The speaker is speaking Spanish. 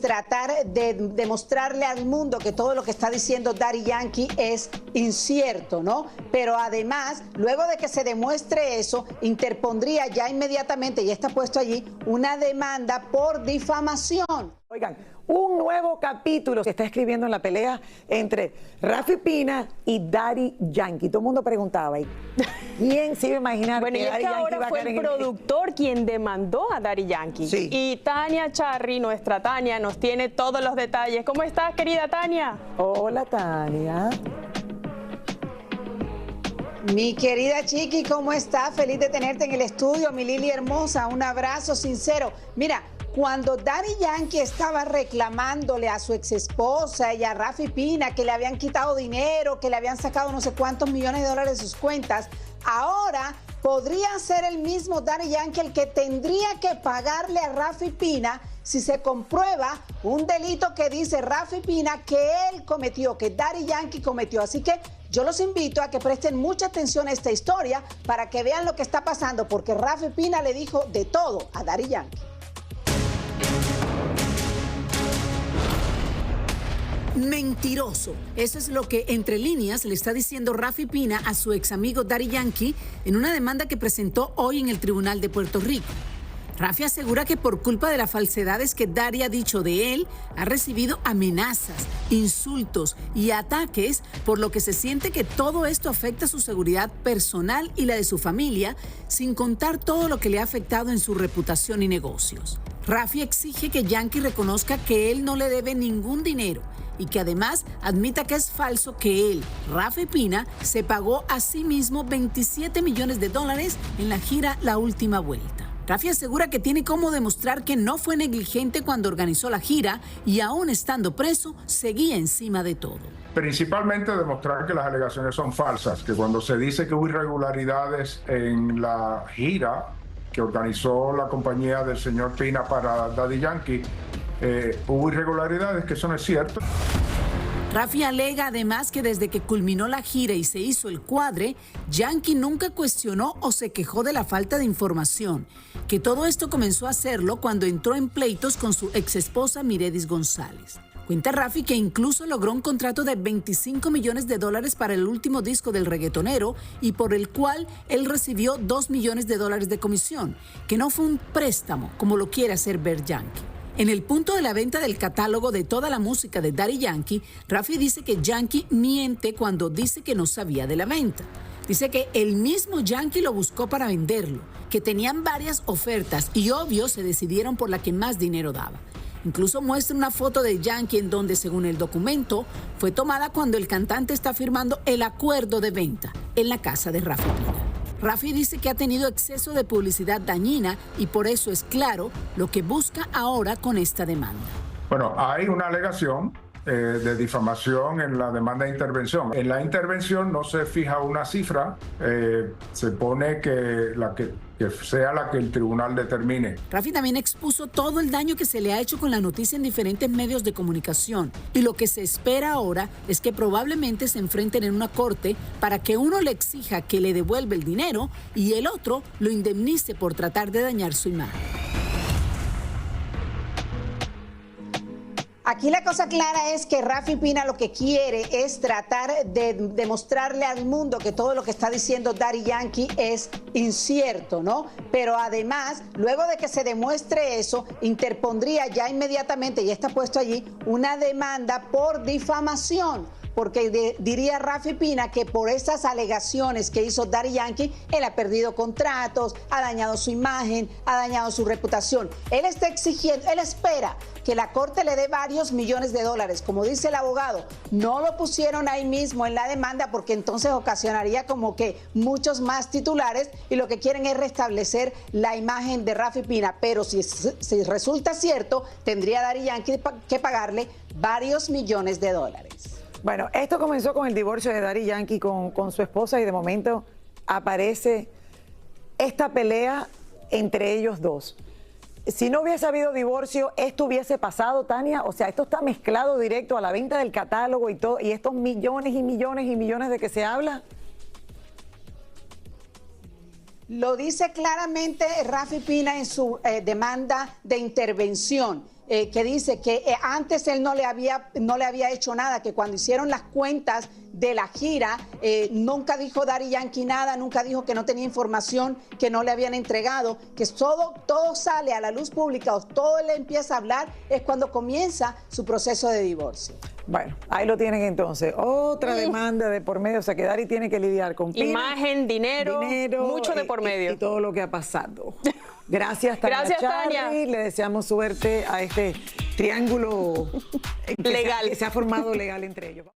tratar de demostrarle al mundo que todo lo que está diciendo Daddy Yankee es incierto, ¿no? Pero además, luego de que se demuestre eso, interpondría ya inmediatamente, ya está puesto allí, una demanda por difamación. Oigan, un nuevo capítulo se está escribiendo en la pelea entre Rafi Pina y Daddy Yankee. Todo el mundo preguntaba, ¿quién se iba a imaginar bueno, que y es Daddy que Yankee ahora iba a fue caer el en productor quien demandó a Daddy Yankee? Sí. Y Tania Charry, nuestra Tania, nos tiene todos los detalles. ¿Cómo estás, querida Tania? Hola, Tania. Mi querida Chiqui, ¿cómo estás? Feliz de tenerte en el estudio, mi Lili hermosa. Un abrazo sincero. Mira, cuando Daddy Yankee estaba reclamándole a su exesposa y a Rafi Pina que le habían quitado dinero, que le habían sacado no sé cuántos millones de dólares de sus cuentas, ahora podría ser el mismo Daddy Yankee el que tendría que pagarle a Rafi Pina si se comprueba un delito que dice Rafi Pina que él cometió, que Daddy Yankee cometió. Así que yo los invito a que presten mucha atención a esta historia para que vean lo que está pasando, porque Rafi Pina le dijo de todo a Daddy Yankee. Mentiroso. Eso es lo que entre líneas le está diciendo Rafi Pina a su ex amigo Daddy Yankee en una demanda que presentó hoy en el Tribunal de Puerto Rico. Rafi asegura que por culpa de las falsedades que Daddy ha dicho de él, ha recibido amenazas, insultos y ataques, por lo que se siente que todo esto afecta su seguridad personal y la de su familia, sin contar todo lo que le ha afectado en su reputación y negocios. Rafi exige que Yankee reconozca que él no le debe ningún dinero y que además admita que es falso que él, Rafi Pina, se pagó a sí mismo 27 millones de dólares en la gira La Última Vuelta. Rafi asegura que tiene cómo demostrar que no fue negligente cuando organizó la gira y aún estando preso, seguía encima de todo. Principalmente demostrar que las alegaciones son falsas, que cuando se dice que hubo irregularidades en la gira que organizó la compañía del señor Pina para Daddy Yankee, hubo irregularidades, que eso no es cierto. Rafi alega además que desde que culminó la gira y se hizo el cuadre, Yankee nunca cuestionó o se quejó de la falta de información, que todo esto comenzó a hacerlo cuando entró en pleitos con su exesposa Miredis González. Cuenta Rafi que incluso logró un contrato de 25 millones de dólares para el último disco del reggaetonero y por el cual él recibió 2 millones de dólares de comisión, que no fue un préstamo como lo quiere hacer ver Yankee. En el punto de la venta del catálogo de toda la música de Daddy Yankee, Rafi dice que Yankee miente cuando dice que no sabía de la venta. Dice que el mismo Yankee lo buscó para venderlo, que tenían varias ofertas y obvio se decidieron por la que más dinero daba. Incluso muestra una foto de Yankee en donde, según el documento, fue tomada cuando el cantante está firmando el acuerdo de venta en la casa de Rafi Pina. Rafi dice que ha tenido exceso de publicidad dañina y por eso es claro lo que busca ahora con esta demanda. Bueno, hay una alegación de difamación en la demanda de intervención. En la intervención no se fija una cifra, se pone que sea la que el tribunal determine. Rafi también expuso todo el daño que se le ha hecho con la noticia en diferentes medios de comunicación y lo que se espera ahora es que probablemente se enfrenten en una corte para que uno le exija que le devuelva el dinero y el otro lo indemnice por tratar de dañar su imagen. Aquí la cosa clara es que Rafi Pina lo que quiere es tratar de demostrarle al mundo que todo lo que está diciendo Daddy Yankee es incierto, ¿no? Pero además, luego de que se demuestre eso, interpondría ya inmediatamente, ya está puesto allí, una demanda por difamación. Porque diría Rafi Pina que por esas alegaciones que hizo Daddy Yankee, él ha perdido contratos, ha dañado su imagen, ha dañado su reputación. Él está exigiendo, él espera que la corte le dé varios millones de dólares. Como dice el abogado, no lo pusieron ahí mismo en la demanda porque entonces ocasionaría como que muchos más titulares y lo que quieren es restablecer la imagen de Rafi Pina. Pero si resulta cierto, tendría Daddy Yankee que pagarle varios millones de dólares. Bueno, esto comenzó con el divorcio de Daddy Yankee con su esposa y de momento aparece esta pelea entre ellos dos. Si no hubiese habido divorcio, ¿esto hubiese pasado, Tania? O sea, esto está mezclado directo a la venta del catálogo y todo, y estos millones y millones y millones de que se habla. Lo dice claramente Rafi Pina en su demanda de intervención. que dice que antes él no le había hecho nada, que cuando hicieron las cuentas de la gira, nunca dijo Daddy Yankee nada, nunca dijo que no tenía información que no le habían entregado, que todo sale a la luz pública o todo él empieza a hablar es cuando comienza su proceso de divorcio. Bueno, ahí lo tienen entonces. Otra demanda de por medio, o sea que Daddy tiene que lidiar con Pina, imagen, dinero, mucho de por medio. Y todo lo que ha pasado. Gracias, Tania. Gracias, Charri. Tania. Le deseamos suerte a este triángulo legal que se ha formado legal entre ellos.